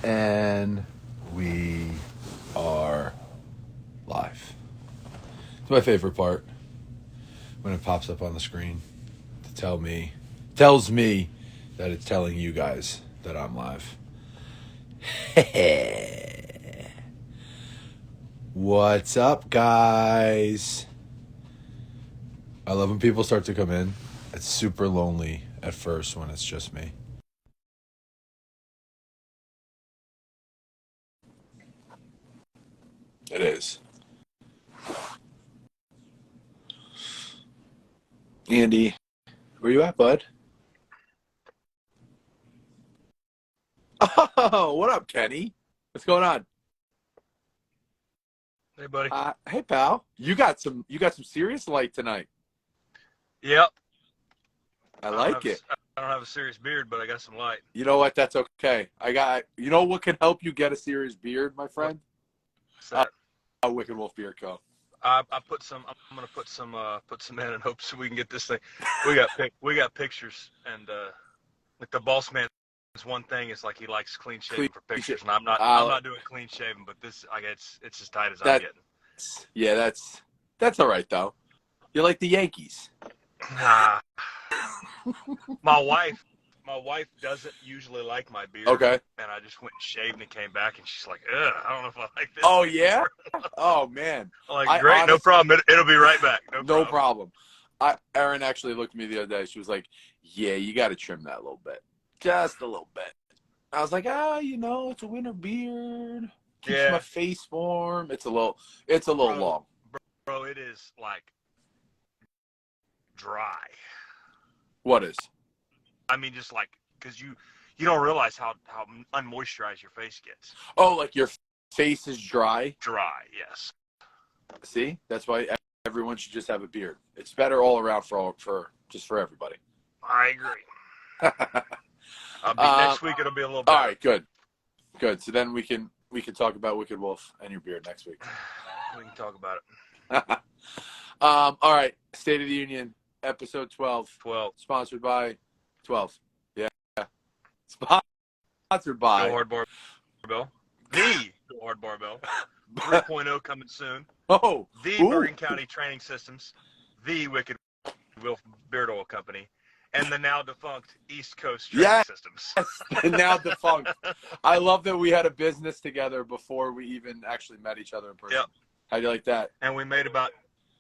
And we are live. It's my favorite part when it pops up on the screen to tells me that it's telling you guys that I'm live. What's up, guys? I love when people start to come in. It's super lonely at first when it's just me. It is. Andy, where you at, bud? Oh, what up, Kenny? What's going on? Hey, buddy. Hey, pal. You got some serious light tonight. Yep. I like it. I don't have a serious beard, but I got some light. You know what? That's okay. You know what can help you get a serious beard, my friend? What's that? Wicked Wolf Beard Co. I put some. I'm gonna put some in and hope so we can get this thing. We got pictures, and like the boss man's one thing is like he likes clean shaven for pictures, and I'm not doing clean shaven, but this it's as tight as I'm getting. Yeah, that's all right though. You're like the Yankees. Nah. My wife doesn't usually like my beard. Okay. And I just went and shaved and came back, and she's like, "Ugh, I don't know if I like this." Oh, anymore. yeah? Oh, man. I'm like, great, honestly, no problem. It'll be right back. No problem. Erin actually looked at me the other day. She was like, yeah, you got to trim that a little bit. Just a little bit. I was like, it's a winter beard. Keeps my face warm. It's a little long. Bro, it is like dry. What is? I mean, just like, because you don't realize how unmoisturized your face gets. Oh, like your face is dry? Dry, yes. See? That's why everyone should just have a beard. It's better all around for everybody. I agree. Next week it'll be a little better. All right, good. So then we can talk about Wicked Wolf and your beard next week. We can talk about it. All right, State of the Union, episode 12. 12. Sponsored by 12. Yeah. Sponsored by Go Hard Barbell. The Go Hard Barbell. 3.0 coming soon. Oh. The Bergen County Training Systems. The Wicked Wolf Beard Oil Company. And the now defunct East Coast Training Systems. The now defunct. I love that we had a business together before we even actually met each other in person. Yep. How do you like that? And we made about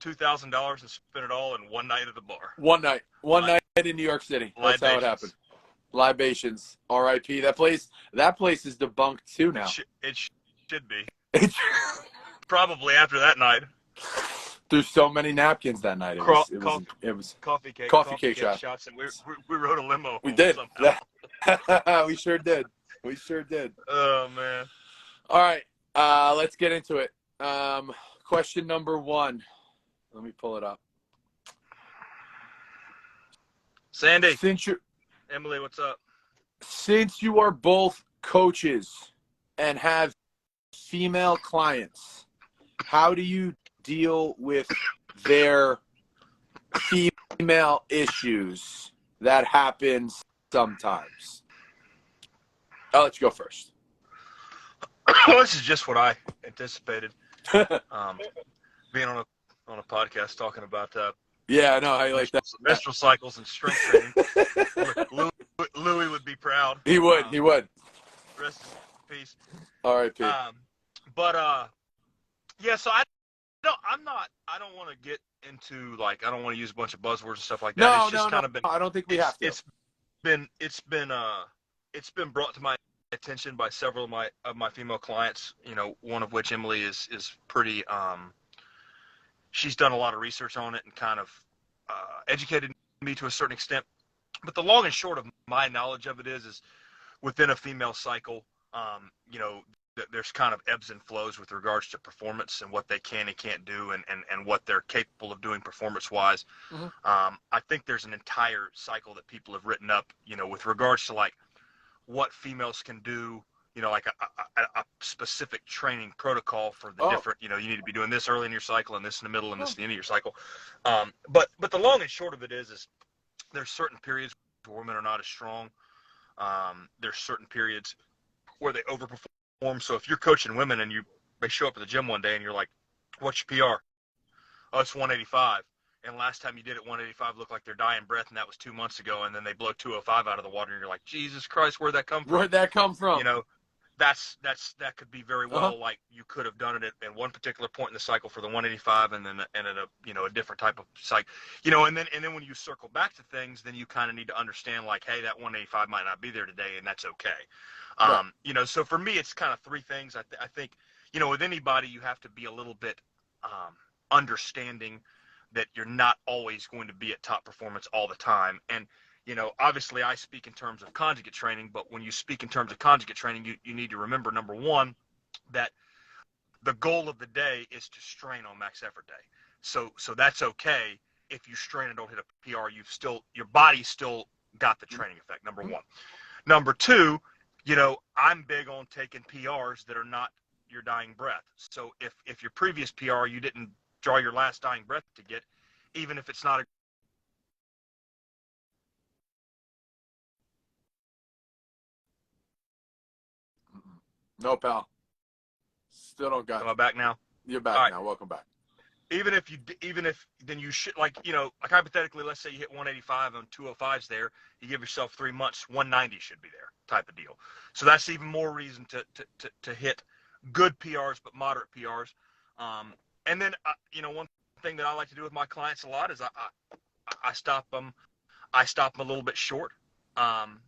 $2,000 and spent it all in one night at the bar. One night in New York City. That's how it happened. Libations. R.I.P. That place is debunked too now. It should be. Probably after that night. There's so many napkins that night. It was coffee cake shots, and we rode a limo. We did. We sure did. Oh man. All right. Let's get into it. Question number 1. Let me pull it up. Sandy. Emily, what's up? Since you are both coaches and have female clients, how do you deal with their female issues that happens sometimes? I'll let you go first. This is just what I anticipated. Being on a podcast talking about yeah, no, I like that. Menstrual cycles and strength training. Louis would be proud. He would. Rest in peace. R.I.P. Yeah. So I don't want to get into like I don't want to use a bunch of buzzwords and stuff like that. No, it's just kind of been. I don't think we have to. It's been brought to my attention by several of my female clients. You know, one of which Emily is pretty. She's done a lot of research on it and kind of educated me to a certain extent. But the long and short of my knowledge of it is within a female cycle, there's kind of ebbs and flows with regards to performance and what they can and can't do and what they're capable of doing performance-wise. Mm-hmm. I think there's an entire cycle that people have written up, with regards to like what females can do, like a specific training protocol for the different, you need to be doing this early in your cycle and this in the middle and this in the end of your cycle. But the long and short of it is there's certain periods where women are not as strong. There's certain periods they overperform. So if you're coaching women and they show up at the gym one day and you're like, "What's your PR?" "Oh, it's 185." And last time you did it, 185 looked like they're dying breath, and that was 2 months ago. And then they blow 205 out of the water, and you're like, "Jesus Christ, where'd that come from?" Where'd that come from? You know, that could be very well like you could have done it at one particular point in the cycle for the 185, and then at a different type of cycle, and then when you circle back to things, then you kind of need to understand like, hey, that 185 might not be there today, and that's okay. Right. So for me, it's kind of three things. I think with anybody, you have to be a little bit understanding that you're not always going to be at top performance all the time. And obviously I speak in terms of conjugate training, but when you speak in terms of conjugate training, you need to remember, number one, that the goal of the day is to strain on max effort day. So that's okay if you strain and don't hit a PR. Your body's still got the training effect, number one. Number two, I'm big on taking PRs that are not your dying breath. So if your previous PR you didn't draw your last dying breath to get, even if it's not a No, pal. Still don't got Am you. I back now? You're back now. Welcome back. Even if then you should, like hypothetically, let's say you hit 185 and 205's there, you give yourself 3 months, 190 should be there, type of deal. So that's even more reason to hit good PRs but moderate PRs. And then one thing that I like to do with my clients a lot is I stop them a little bit short, and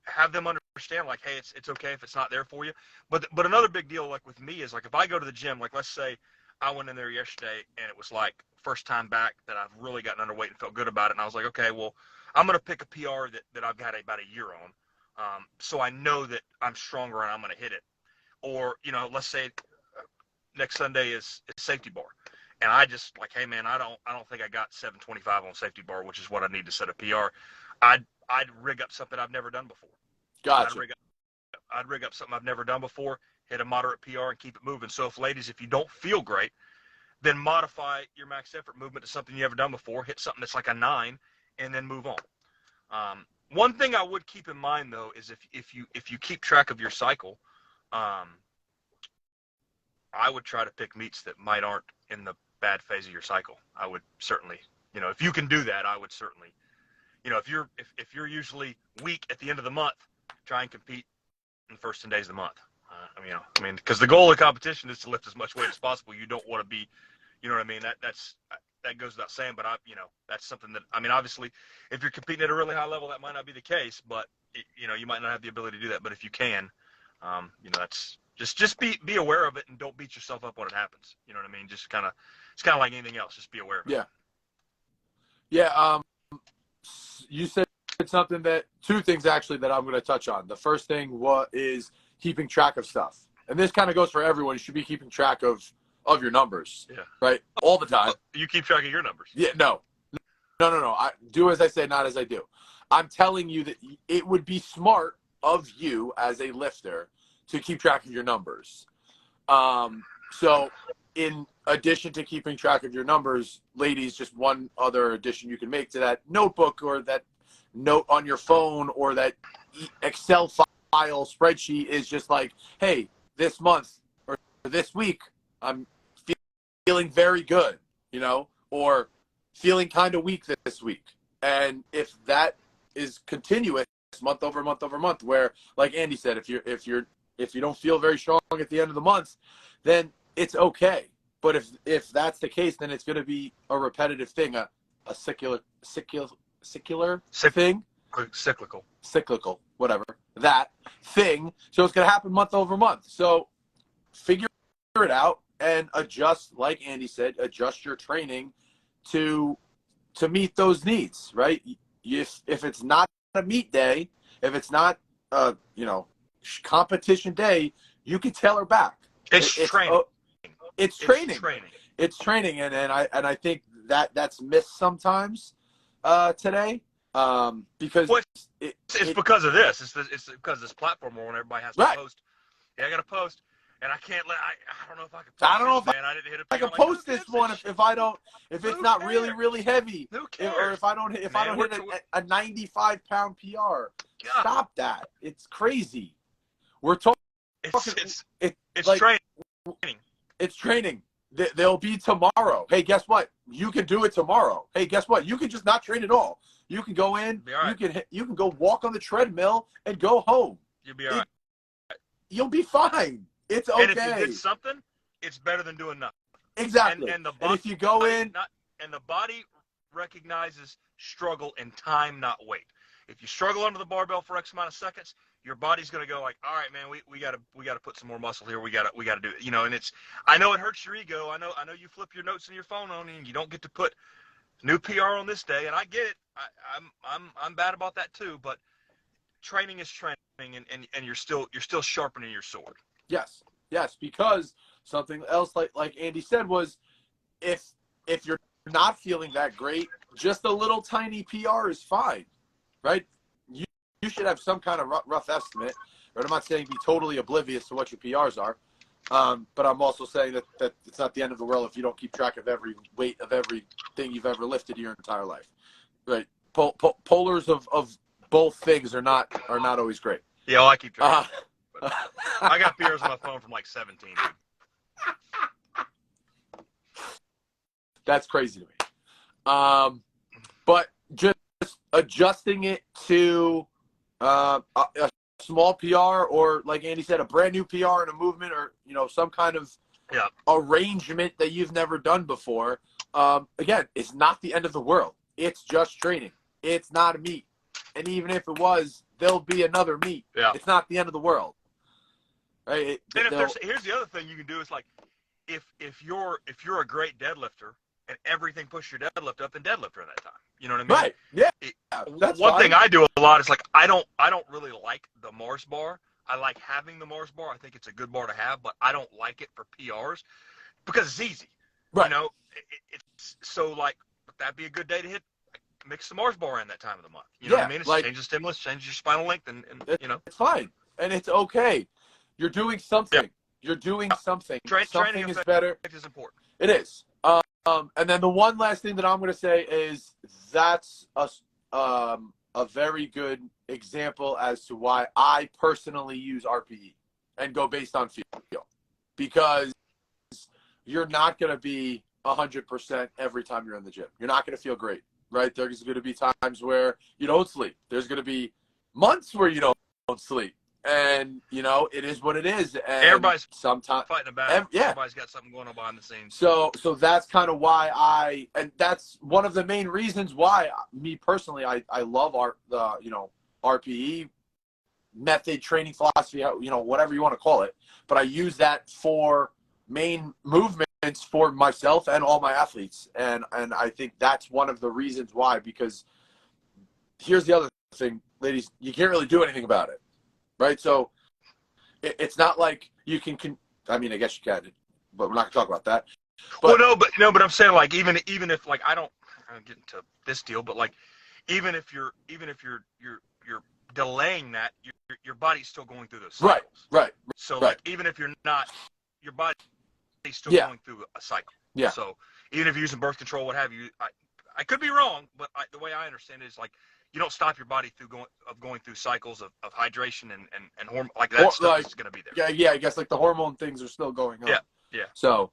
have them understand like, hey, it's okay if it's not there for you. But another big deal, like with me, is like if I go to the gym, like let's say I went in there yesterday and it was like first time back that I've really gotten underweight and felt good about it, and I was like, okay, well, I'm gonna pick a PR that I've got about a year on, so I know that I'm stronger and I'm gonna hit it. Or let's say next Sunday is safety bar, and I just like, hey man, I don't think I got 725 on safety bar, which is what I need to set a PR. I'd rig up something I've never done before. Gotcha. I'd rig up something I've never done before, hit a moderate PR, and keep it moving. So if you don't feel great, then modify your max effort movement to something you haven't done before, hit something that's like a 9, and then move on. One thing I would keep in mind though is if you keep track of your cycle, I would try to pick meets that aren't in the bad phase of your cycle. I would certainly, if you can do that, I would certainly, if you're usually weak at the end of the month, try and compete in the first 10 days of the month. Because the goal of competition is to lift as much weight as possible. You don't want to be, you know what I mean? That goes without saying, but that's something that, obviously if you're competing at a really high level, that might not be the case, but you might not have the ability to do that. But if you can, that's just be aware of it and don't beat yourself up when it happens. You know what I mean? It's kind of like anything else. Just be aware of it. Yeah. Yeah. You said something two things actually that I'm going to touch on. The first thing is keeping track of stuff. And this kind of goes for everyone. You should be keeping track of your numbers. Yeah. Right? All the time. You keep track of your numbers. Yeah, no. I do as I say, not as I do. I'm telling you that it would be smart of you as a lifter to keep track of your numbers. So in addition to keeping track of your numbers, ladies, just one other addition you can make to that notebook or that note on your phone or that Excel file spreadsheet is just like, hey, this month or this week, I'm feeling very good, or feeling kind of weak this week. And if that is continuous month over month over month, where like Andy said, if you don't feel very strong at the end of the month, then it's okay. But if that's the case, then it's going to be a repetitive thing, a cyclical thing, cyclical, whatever, that thing. So it's going to happen month over month. So figure it out and adjust, like Andy said, adjust your training to meet those needs, right? If it's not a meet day, if it's not competition day, you can tailor back. It's training. It's training, and I think that's missed sometimes today, because it's because of this. It's because of this platform where everybody has to post. Yeah, I got to post. And I can't I don't know if I can post I don't know this, if man. I didn't hit a I PR. can Like, post this one if it's Who not cares? really heavy, Who or cares? if I don't hit a 95-pound PR. God, Stop that! It's crazy. We're talking. it's Like training. it's training. They'll be tomorrow. Hey, guess what? You can do it tomorrow. Hey, guess what? You can just not train at all. You can go in. Be all right. You can go walk on the treadmill and go home. You'll be all right. You'll be fine. It's okay. And if you did something, it's better than doing nothing. Exactly. And if you go in, and the body recognizes struggle and time, not weight. If you struggle under the barbell for X amount of seconds, your body's going to go like, all right, man, we got to put some more muscle here. We got to do it. You know, and I know it hurts your ego. I know you flip your notes in your phone on and you don't get to put new PR on this day. And I get it. I'm bad about that too, but training is training and you're still sharpening your sword. Yes, because something else like Andy said was if you're not feeling that great, just a little tiny PR is fine, right? You should have some kind of rough estimate. Right? I'm not saying be totally oblivious to what your PRs are, but I'm also saying that it's not the end of the world if you don't keep track of every weight of everything you've ever lifted your entire life, right? Polars of both things are not always great. Yeah, well, I keep track. I got PRs on my phone from like 17. Dude. That's crazy to me. But just adjusting it to a small PR, or like Andy said, a brand new PR in a movement, or some kind of arrangement that you've never done before. Again, it's not the end of the world. It's just training. It's not a meet, and even if it was, there'll be another meet. Yeah. It's not the end of the world. Right? Here's the other thing you can do is like, if you're a great deadlifter and everything pushes your deadlift up, then deadlift her at that time. You know what I mean? Right. Yeah. That's one fine. thing I do a lot is like I don't really like the Mars bar. I like having the Mars bar. I think it's a good bar to have, but I don't like it for PRs because it's easy. Right. It's so like that'd be a good day to hit. Mix the Mars bar in that time of the month. You know what I mean? It's change the stimulus, change your spinal length, and it's fine, and it's okay. You're doing something. Yep. You're doing something. Something is better. Is important. It is. And then the one last thing that I'm going to say is that's a very good example as to why I personally use RPE and go based on feel, because you're not going to be 100% every time you're in the gym. You're not going to feel great, right? There's going to be times where you don't sleep. There's going to be months where you don't sleep. And, it is what it is. And everybody's sometimes fighting a battle. Yeah. Everybody's got something going on behind the scenes. So that's kind of why and that's one of the main reasons why me personally, I love RPE method, training philosophy, whatever you want to call it. But I use that for main movements for myself and all my athletes. And I think that's one of the reasons why, because here's the other thing, ladies, you can't really do anything about it. Right, so it's not like you can. I mean, I guess you can, but we're not gonna talk about that. But, but I'm saying like even if like I don't get into this deal, but like even if you're delaying that, your body's still going through those cycles. Right. So like even if you're not, your body's still going through a cycle. Yeah. So even if you're using birth control, what have you, I could be wrong, but the way I understand it is like. You don't stop your body going through cycles of hydration and hormone, like that stuff is going to be there. Yeah. I guess like the hormone things are still going on. Yeah. So,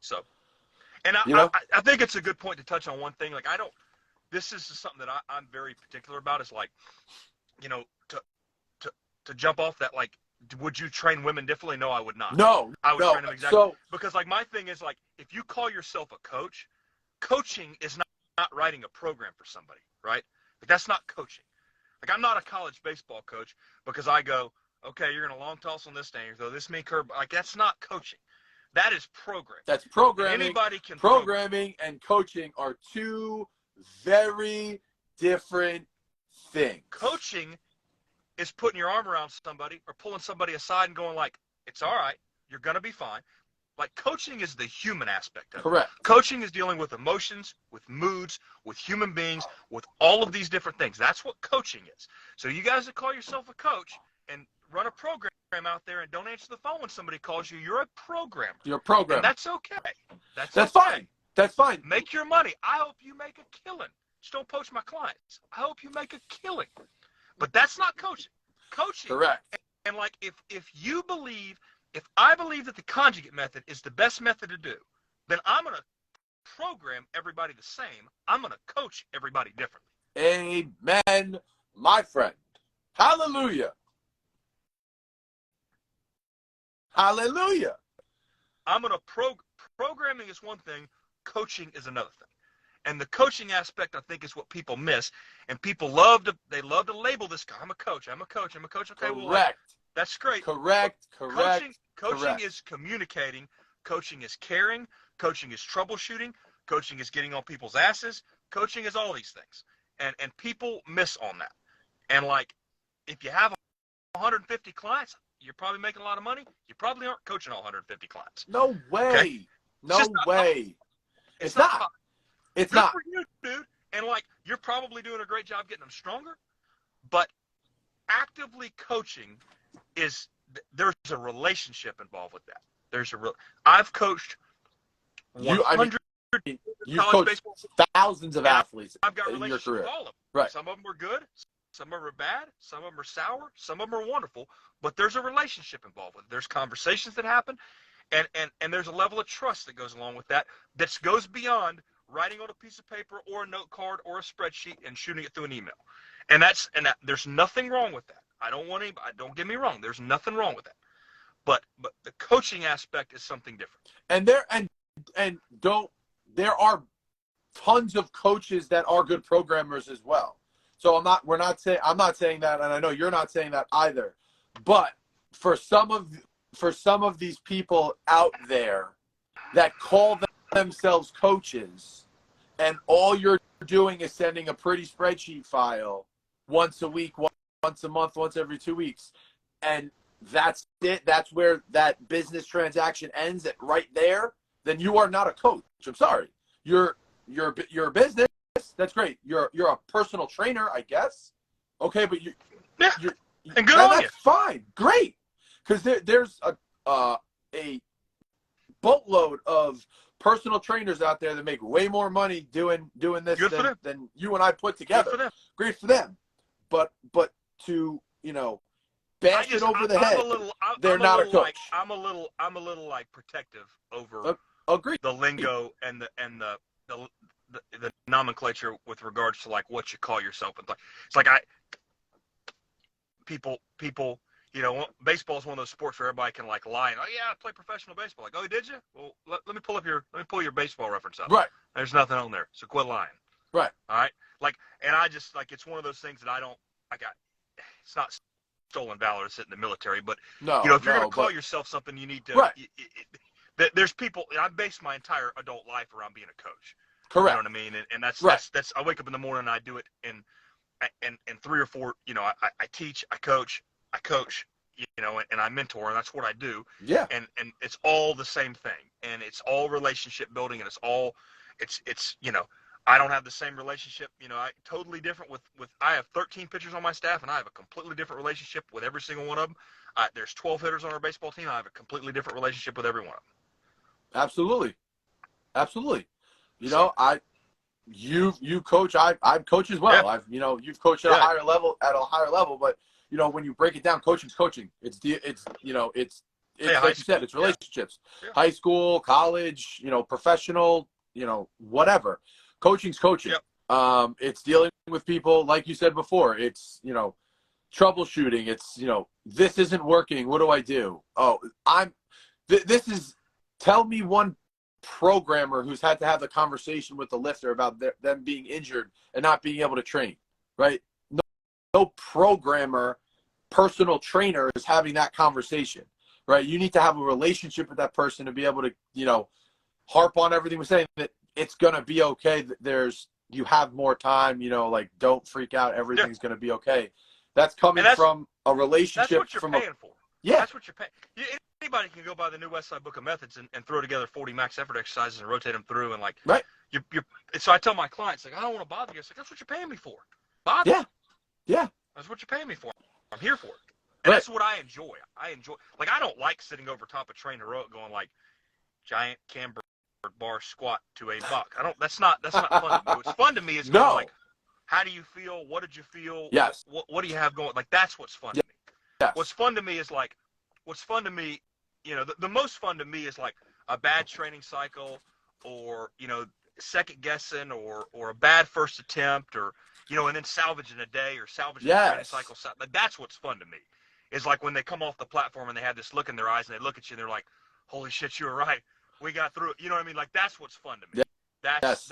and I think it's a good point to touch on one thing. Like this is something that I'm very particular about. Is like, to jump off that. Like, would you train women differently? No, I would not. No, I would train them exactly. Because like my thing is like, if you call yourself a coach, coaching is not writing a program for somebody, right? Like that's not coaching. Like I'm not a college baseball coach because I go, okay, you're gonna long toss on this thing, throw this many curve. Like that's not coaching. That is programming. That's programming. Anybody can programming and coaching are two very different things. Coaching is putting your arm around somebody or pulling somebody aside and going like, it's all right, you're gonna be fine. Like coaching is the human aspect of it. Correct. Coaching is dealing with emotions, with moods, with human beings, with all of these different things. That's what coaching is. So you guys that call yourself a coach and run a program out there and don't answer the phone when somebody calls you. You're a programmer. You're a programmer. And that's okay. That's okay. fine. That's fine. Make your money. I hope you make a killing. Just don't poach my clients. I hope you make a killing. But that's not coaching. Coaching. Correct. And like if I believe that the conjugate method is the best method to do, then I'm going to program everybody the same. I'm going to coach everybody differently. Amen, my friend. Hallelujah. Hallelujah. I'm going to programming is one thing, coaching is another thing. And the coaching aspect, I think, is what people miss. And people love to label this guy. I'm a coach. I'm a coach. I'm a coach. Okay, correct. Well, like, that's great. Correct. Coaching is communicating. Coaching is caring. Coaching is troubleshooting. Coaching is getting on people's asses. Coaching is all these things. And people miss on that. And like, if you have 150 clients, you're probably making a lot of money. You probably aren't coaching all 150 clients. No way. Okay? No way. It's not. It's Good not. for you, dude. And like, you're probably doing a great job getting them stronger. But actively coaching there's a relationship involved with that. I've coached 100 you've coached baseball, thousands of athletes. I've got in your relationships career. with all of them. Right. Some of them are good. Some of them are bad. Some of them are sour. Some of them are wonderful. But there's a relationship involved with it. There's conversations that happen. And there's a level of trust that goes along with that goes beyond writing on a piece of paper or a note card or a spreadsheet and shooting it through an email. And there's nothing wrong with that. Don't get me wrong. There's nothing wrong with that. But the coaching aspect is something different. And there are tons of coaches that are good programmers as well. So I'm not saying that, and I know you're not saying that either. But for some of these people out there that call themselves coaches, and all you're doing is sending a pretty spreadsheet file once a week, once a month, once every 2 weeks, and that's it. That's where that business transaction ends at right there. Then you are not a coach. I'm sorry. You're a business. That's great. You're a personal trainer, I guess. Okay, but you're and good on you. That's fine. Great. Because there's a boatload of personal trainers out there that make way more money doing this than you and I put together. Good for them. Great for them. But to, bash it over the head, they're not a coach. I'm a little like protective over Agreed. the lingo and the nomenclature with regards to like what you call yourself. It's like people, baseball is one of those sports where everybody can like lie and, oh yeah, I play professional baseball. Like, oh, did you? Well, let me pull your baseball reference up. Right. There's nothing on there, so quit lying. Right. All right. Like, and I just like, it's one of those things that it's not stolen valor to sit in the military, but if you're going to call yourself something, you need to. Right. There's people. I base my entire adult life around being a coach. Correct. You know what I mean? And that's right. that's. I wake up in the morning and I do it in 3 or 4. I teach, I coach, and I mentor, and that's what I do. Yeah. And it's all the same thing, and it's all relationship building, and it's I don't have the same relationship. I totally different with I have 13 pitchers on my staff, and I have a completely different relationship with every single one of them. There's 12 hitters on our baseball team. I have a completely different relationship with every one of them. Absolutely. You coach. I've coached as well. Yeah. You've coached at a higher level, but when you break it down, coaching's coaching. It's like you said, it's relationships. Yeah. High school, college, professional, whatever. Coaching's coaching. Yep. It's dealing with people, like you said before. It's, troubleshooting. It's, this isn't working. What do I do? Oh, tell me one programmer who's had to have the conversation with the lifter about them being injured and not being able to train, right? No programmer, personal trainer is having that conversation, right? You need to have a relationship with that person to be able to, harp on everything we're saying, that it's going to be okay. You have more time, don't freak out. Everything's going to be okay. That's coming from a relationship. That's what you're paying for. Yeah. That's what you're paying. Anybody can go by the new Westside Book of Methods and throw together 40 max effort exercises and rotate them through and like. Right. So I tell my clients, like, I don't want to bother you. It's like, that's what you're paying me for. Bother. Yeah. That's what you're paying me for. I'm here for it. And that's what I enjoy. Like, I don't like sitting over top of train heroic going like giant camber bar squat to a buck. That's not fun to me. What's fun to me is going like, how do you feel? What did you feel? Yes. What do you have going? Like, that's what's fun to me. Yes. What's fun to me is like, the most fun to me is like a bad training cycle, or, second guessing, or a bad first attempt, or, and then salvaging a day, or salvaging a training cycle. That's what's fun to me. Is like when they come off the platform and they have this look in their eyes and they look at you and they're like, holy shit, you were right. We got through it. You know what I mean? Like, that's what's fun to me. That's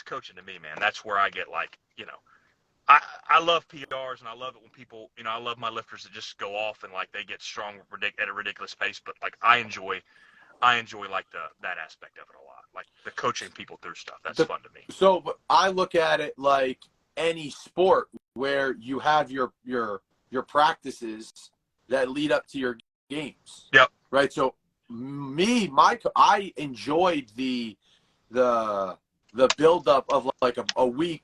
coaching to me, man. That's where I get like, I love PRs, and I love it when people, I love my lifters that just go off and like they get strong at a ridiculous pace. But like, I enjoy like that aspect of it a lot, like the coaching people through stuff. That's fun to me. So, but I look at it like any sport where you have your practices that lead up to your games. Yep. Right. So I enjoyed the build up of like a week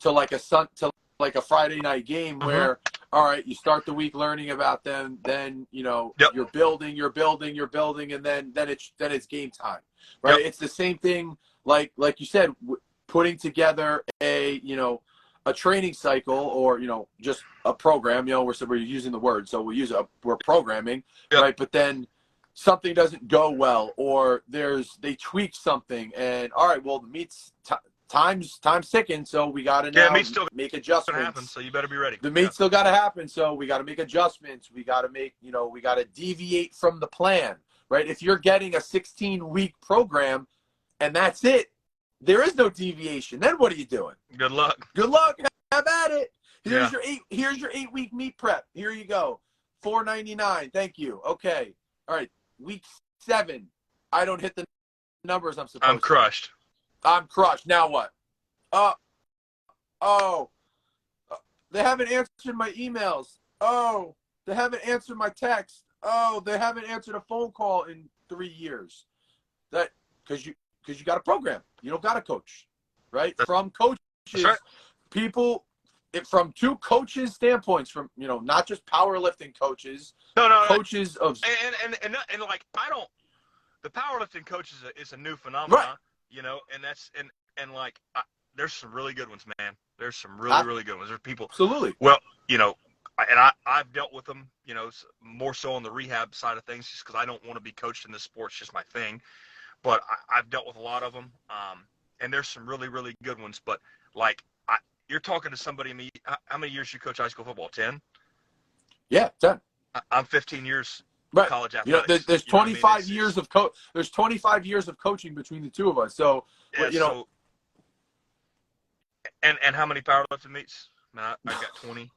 to like a Friday night game where, all right, you start the week learning about them, then you're building, and then it's game time, right? Yep. It's the same thing, like you said, putting together a training cycle, or just a program. We're using the word, so we're programming, right? But then something doesn't go well, or they tweak something, and all right, well, the meet's time's ticking, so we got to now make adjustments. Happen, so you better be ready. The meet still got to happen, so we got to make adjustments. We got to we got to deviate from the plan, right? If you're getting a 16-week program and that's it, there is no deviation. Then what are you doing? Good luck. Have at it. Here's your 8-week meet prep. Here you go. $4.99. Thank you. Okay. All right. Week 7. I don't hit the numbers I'm supposed to. I'm crushed. Now what? They haven't answered my emails. Oh, they haven't answered my text. Oh, they haven't answered a phone call in 3 years. That because you got a program. You don't got a coach, right? From coaches, people, from two coaches' standpoints, from not just powerlifting coaches. Coaches of and like, the powerlifting coach is a new phenomenon. Right. And like, there's some really good ones, man. There's some really good ones. There's people. Absolutely. Well, and I've dealt with them, more so on the rehab side of things, just because I don't want to be coached in this sport. It's just my thing. But I've dealt with a lot of them, and there's some really, really good ones. But like, you're talking to somebody. How many years you coach high school football? 10. Yeah, 10. I'm 15 years. Right. College athletics. There's 25 years of There's 25 years of coaching between the two of us. So, and how many powerlifting meets? Man, I got 20.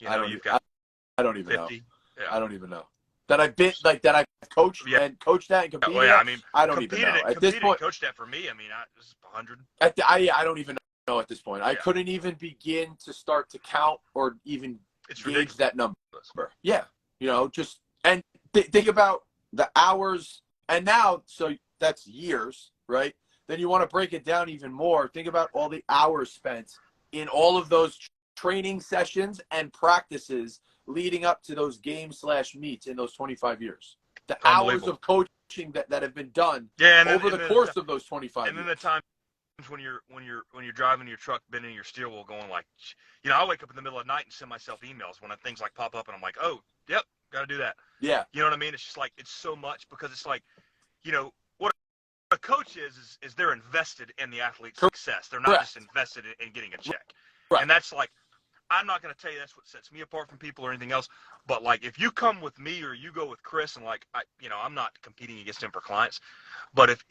I don't even 50. Know. Yeah. I don't even know that I've coached and coached that and competed. I mean, I don't even know at this point. Coached that for me. I mean, this is 100. I don't even know at this point. I couldn't even begin to start to count or even gauge that number. Yeah, just and. Think about the hours, and now, so that's years, right? Then you want to break it down even more. Think about all the hours spent in all of those training sessions and practices leading up to those games/meets in those 25 years. The hours of coaching that have been done over the course of those 25 years. And then the times when you're driving your truck, bending your steering wheel, going like, I wake up in the middle of the night and send myself emails when things like pop up, and I'm like, oh, yep. Got to do that. Yeah. You know what I mean? It's just like, it's so much, because it's like, what a coach is they're invested in the athlete's success. They're not just invested in getting a check. Right. And that's like, I'm not going to tell you that's what sets me apart from people or anything else. But like, if you come with me or you go with Chris, and like, I'm not competing against him for clients, but if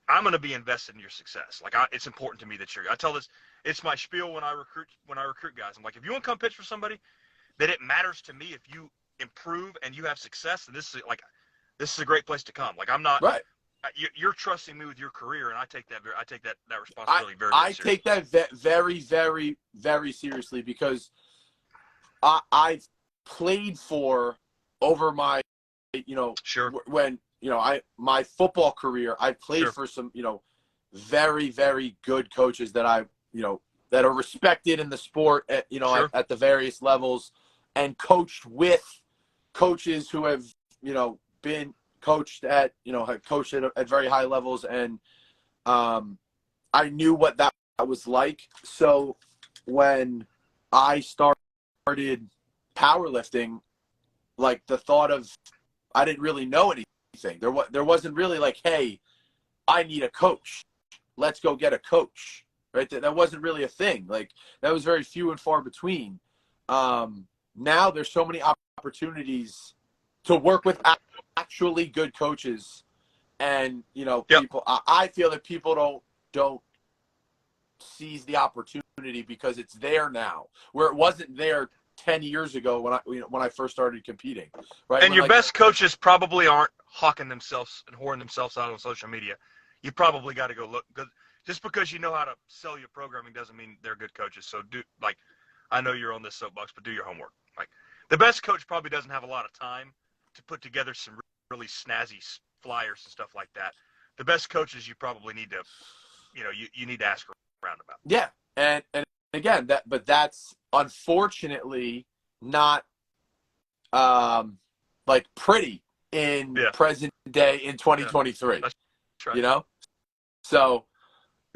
I'm going to be invested in your success, like it's important to me that I tell this, it's my spiel when I recruit guys. I'm like, if you want to come pitch for somebody, that it matters to me if you improve and you have success, and this is a great place to come. Like, I'm not right. You're trusting me with your career, and I take that responsibility very, very I seriously. take that very, very, very seriously, because I've played for over my when my football career, I played for some very, very good coaches that I that are respected in the sport at, Sure. at the various levels, and coached with coaches who have, been coached at, have coached at very high levels. And I knew what that was like. So when I started powerlifting, like the thought of, I didn't really know anything. There wasn't really like, hey, I need a coach. Let's go get a coach. Right? That wasn't really a thing. Like, that was very few and far between. Now there's so many opportunities to work with actually good coaches, and Yep. people. I feel that people don't seize the opportunity because it's there now, where it wasn't there 10 years ago when I first started competing. Right? And your best coaches probably aren't hawking themselves and whoring themselves out on social media. You probably got to go look. Just because you know how to sell your programming doesn't mean they're good coaches. So I know you're on this soapbox, but do your homework. Like, the best coach probably doesn't have a lot of time to put together some really snazzy flyers and stuff like that. The best coaches you probably need to, you need to ask around about. Yeah, and again, but that's unfortunately not like pretty in present day in 2023. Yeah. That's right. So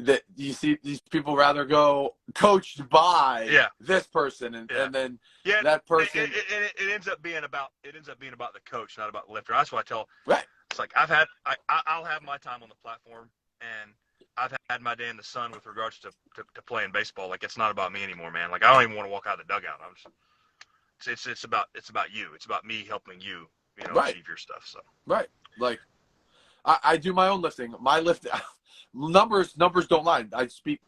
that you see these people rather go coached by this person and then that person. It ends up being about the coach, not about the lifter. That's what I tell. Right. It's like I'll have my time on the platform, and I've had my day in the sun with regards to playing baseball. Like, it's not about me anymore, man. Like, I don't even want to walk out of the dugout. It's about you. It's about me helping you, achieve your stuff. So right, like I do my own lifting. My lift numbers don't lie.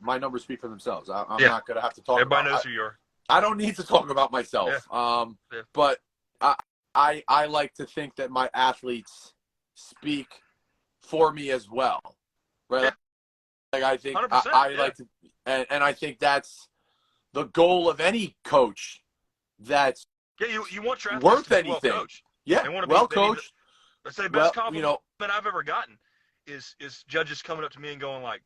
My numbers speak for themselves. I'm not gonna have to talk. Everybody knows who you are. I don't need to talk about myself. Yeah. But I like to think that my athletes speak for me as well, right? Yeah. Like, I think 100%, I like to, and I think that's the goal of any coach. That's you want your athletes worth to be anything. well coached. Yeah, they want to be well coached. Let's say best compliment I've ever gotten is judges coming up to me and going like,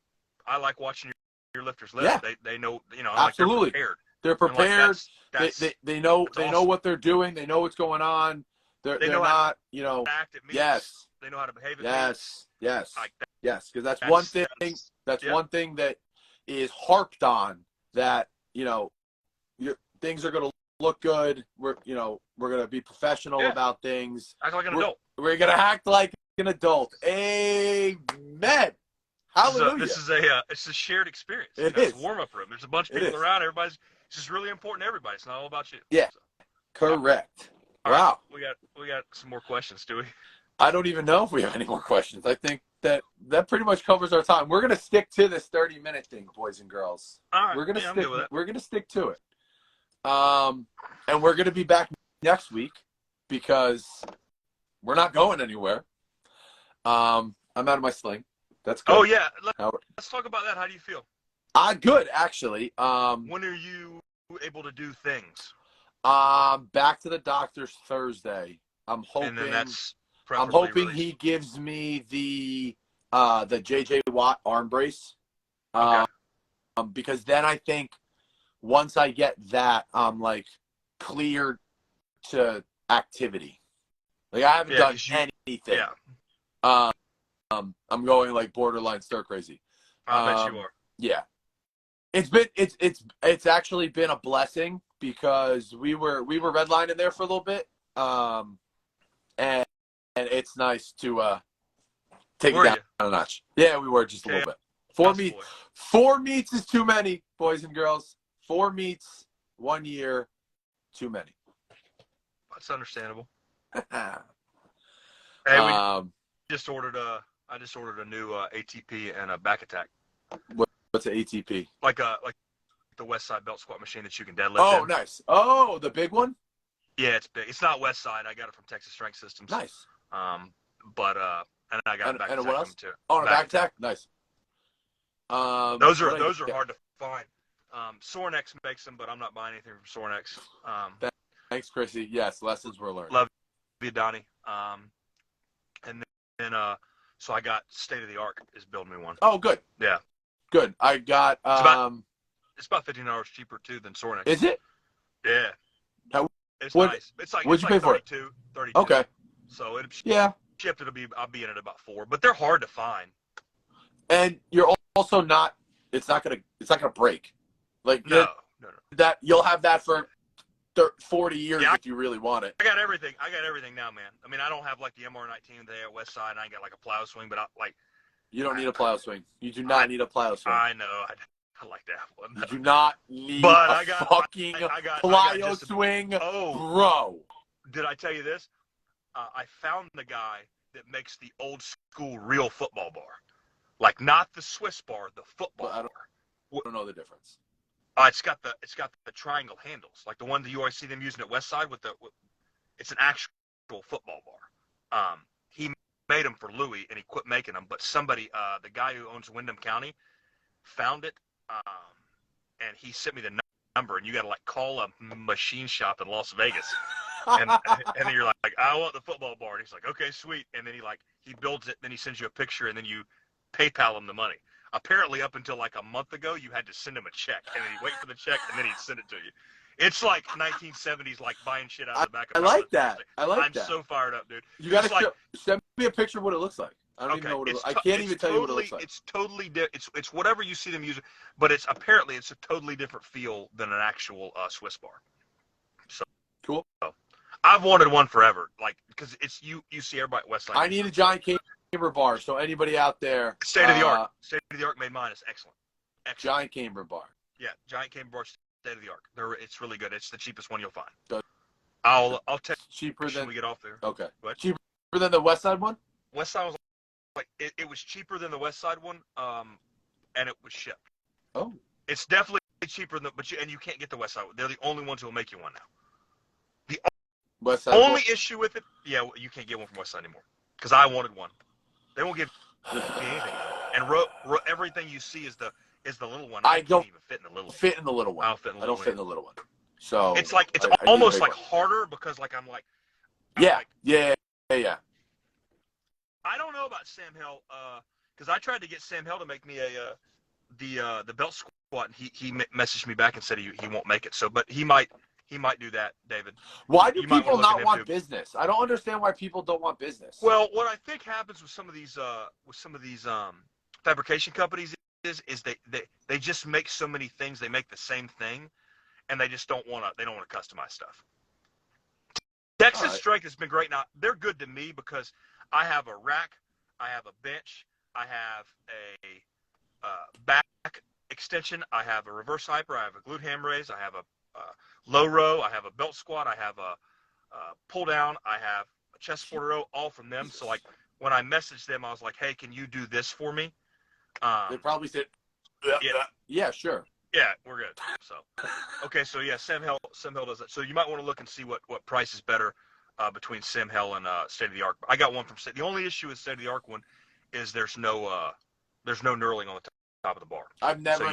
I like watching your lifters lift. Yeah. They know, Absolutely. like, they're prepared. They're prepared. Like, they know awesome. know what they're doing. They know what's going on. They're know not, how to act at meetings. Yes. They know how to behave at meetings. Yes. Like that. Yes, because that's one thing. That's one thing that is harped on. That things are going to look good. We're going to be professional about things. Act like an adult. We're going to act like an adult. Amen. Hallelujah. This is it's a shared experience. It's a warm-up room. There's a bunch of people around. It's just really important to everybody. It's not all about you. Yeah. So. Correct. All wow. Right. We got some more questions, do we? I don't even know if we have any more questions. I think that pretty much covers our time. We're gonna stick to this 30-minute thing, boys and girls. All right. We're gonna stick. We're gonna stick to it. And we're gonna be back next week because we're not going anywhere. I'm out of my sling. That's good. Oh yeah. Let's talk about that. How do you feel? Good actually. When are you able to do things? Back to the doctor's Thursday. I'm hoping. And then I'm hoping he gives me the JJ Watt arm brace. Okay. Because then I think once I get that, I'm like cleared to activity. Like, I haven't done anything. Yeah. I'm going like borderline stir crazy. I bet you are. Yeah. It's actually been a blessing because we were redlining there for a little bit. And it's nice to take it down a notch. Yeah, we were just a little bit. 4 meets is too many, boys and girls. 4 meets, 1 year, too many. That's understandable. Hey, I just ordered a new ATP and a back attack. What's an ATP? Like the West Side belt squat machine that you can deadlift. Oh, nice. Oh, the big one? Yeah, it's big. It's not West Side. I got it from Texas Strength Systems. Nice. But and I got a back attack too. Oh, a back attack? Nice. Those are hard to find. Sornex makes them, but I'm not buying anything from Sornex. Thanks, Chrissy. Yes, lessons were learned. Love you, Donnie. And then so I got State of the Art is building me one. Oh, good. Yeah. Good. I got about $1,500 cheaper too than Sornex. Is it? Yeah. How, It's what, nice. It's like what'd it's you like pay for it? 32. Okay. So it Yeah. shipped. I'll be in at about $4, but they're hard to find. And you're also not. It's not gonna break. Like No. that you'll have that for 40 years if you really want it. I got everything now, man. I mean, I don't have like the MR19 there at West Side, and I ain't got like a plow swing, but you don't need a plow swing. You do not need a plow swing. I know. I like that one. You do not need fucking plyo swing, bro. Did I tell you this? I found the guy that makes the old school real football bar, like not the Swiss bar, the football bar. I don't know the difference. It's got the triangle handles, like the one that you always see them using at West Side it's an actual football bar. He made them for Louis, and he quit making them. But somebody, the guy who owns Windham County, found it, and he sent me the number. And you got to like call a machine shop in Las Vegas, and then you're like, I want the football bar. And he's like, okay, sweet. And then he builds it. Then he sends you a picture, and then you PayPal him the money. Apparently, up until like a month ago, you had to send him a check, and then he'd wait for the check, and then he'd send it to you. It's like 1970s, like buying shit out of the back of. I like that. I'm so fired up, dude. You gotta send me a picture of what it looks like. I don't even know what it looks like. I can't even tell you what it looks like. It's totally different. It's whatever you see them using, but it's a totally different feel than an actual Swiss bar. So cool. So, I've wanted one forever, like because it's you see everybody at Westside. I need a giant camber bar, so anybody out there, state of the art made mine is excellent. Giant camber bar. Yeah, giant camber bar, state of the art. It's really good. It's the cheapest one you'll find. Good. I'll text cheaper than we get off there. Okay. What? Cheaper than the West Side one? West Side was like it was cheaper than the West Side one, and it was shipped. Oh. It's definitely cheaper than you can't get the West Side one. They're the only ones who will make you one now. The only issue with it, you can't get one from West Side anymore because I wanted one. They won't give me anything, and everything you see is the little one. I don't even fit in the little one. Fit in the little one. I don't fit in the little one. So it's like it's almost like harder because like I'm like. Yeah. I don't know about Sam Hill because I tried to get Sam Hill to make me the belt squat, and he messaged me back and said he won't make it. So, but he might do that, David. Why do people not want business? I don't understand why people don't want business. Well, what I think happens with some of these fabrication companies is they just make so many things. They make the same thing, and they just don't want to customize stuff. Texas Strength has been great. Now they're good to me because I have a rack, I have a bench, I have a back extension, I have a reverse hyper, I have a glute ham raise, I have a low row, I have a belt squat, I have a pull down, I have a chest supporter row, all from them. So like when I messaged them, I was like, hey, can you do this for me? They probably said, yeah, sure. Yeah, we're good. So, okay, so yeah, Sam Hill does that. So you might want to look and see what price is better between Sam Hill and State of the Art. I got one from State. The only issue with State of the Art one is there's no knurling on the top of the bar. I've never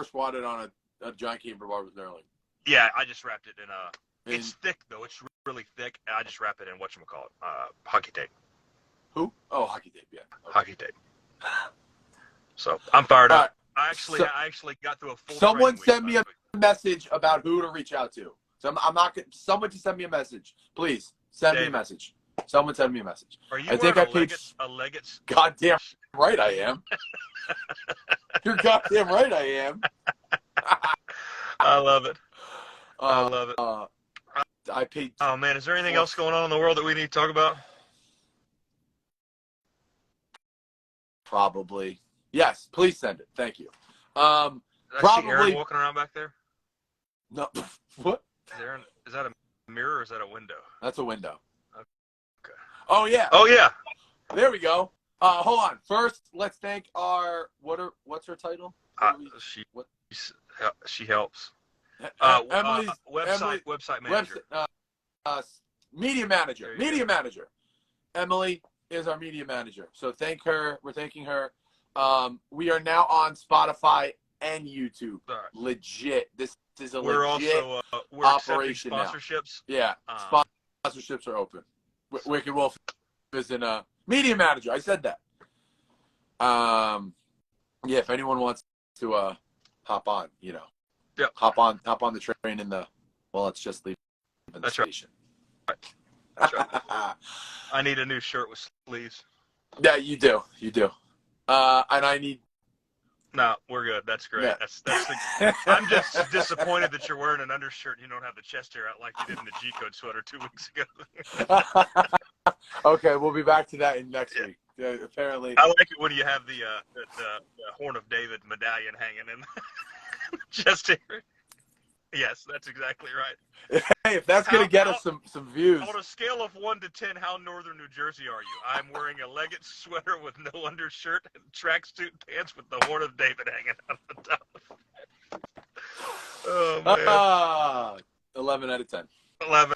squatted on a giant camber bar with knurling. Yeah, I just wrapped it in it's thick though. It's really thick. And I just wrap it in whatchamacallit, hockey tape. Who? Oh, hockey tape. Yeah, okay. Hockey tape. So I'm fired up. I actually got through a full. Someone send me a message about who to reach out to. So I'm not. Someone just send me a message, please. Send me a message. Someone send me a message. Are you a Leggett's? Goddamn right I am. You're goddamn right I am. I love it. I love it. I paid. Oh man, is there anything else going on in the world that we need to talk about? Probably. Yes, please send it. Thank you. Did I see Aaron walking around back there? No. What? Is that a mirror or is that a window? That's a window. Okay. Oh yeah. Oh yeah. There we go. Hold on. First, let's thank our what's her title? She helps. Emily's website manager. Media manager. Emily is our media manager. So thank her. We're thanking her. We are now on Spotify and YouTube. Right. Legit. This is a we're legit also operation sponsorships. Now. Yeah, sponsorships are open. Wicked Wolf is in a media manager. I said that. Yeah, if anyone wants to hop on, you know. Yep. Hop on the train in the, well, it's just leaving the That's station. Right. That's right. I need a new shirt with sleeves. Yeah, you do. And I need. No, we're good. That's great. Yeah. That's I'm just disappointed that you're wearing an undershirt and you don't have the chest hair out like you did in the G-code sweater 2 weeks ago. Okay, we'll be back to that in next week. Apparently. I like it when you have the Horn of David medallion hanging in the chest hair. Yes, that's exactly right. Hey, if that's going to get us some views. On a scale of 1 to 10, how northern New Jersey are you? I'm wearing a legged sweater with no undershirt and tracksuit pants with the Horn of David hanging out the top. Oh, man. 11 out of 10. 11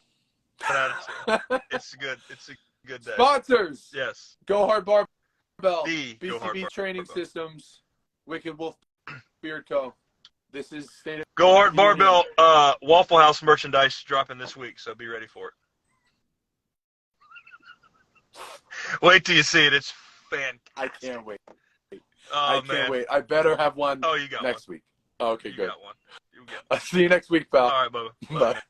out of 10. It's good. It's a good day. Sponsors. Yes. Go Hard Barbell. The BCB Training Systems. Wicked Wolf Beard Co. This is State of Go Hard Barbell Waffle House merchandise dropping this week, so be ready for it. Wait till you see it. It's fantastic. I can't wait. Oh, I can't wait. I better have one you got next week. Okay, you good. Got one. You got one. I'll see you next week, pal. All right, Bubba. Bye.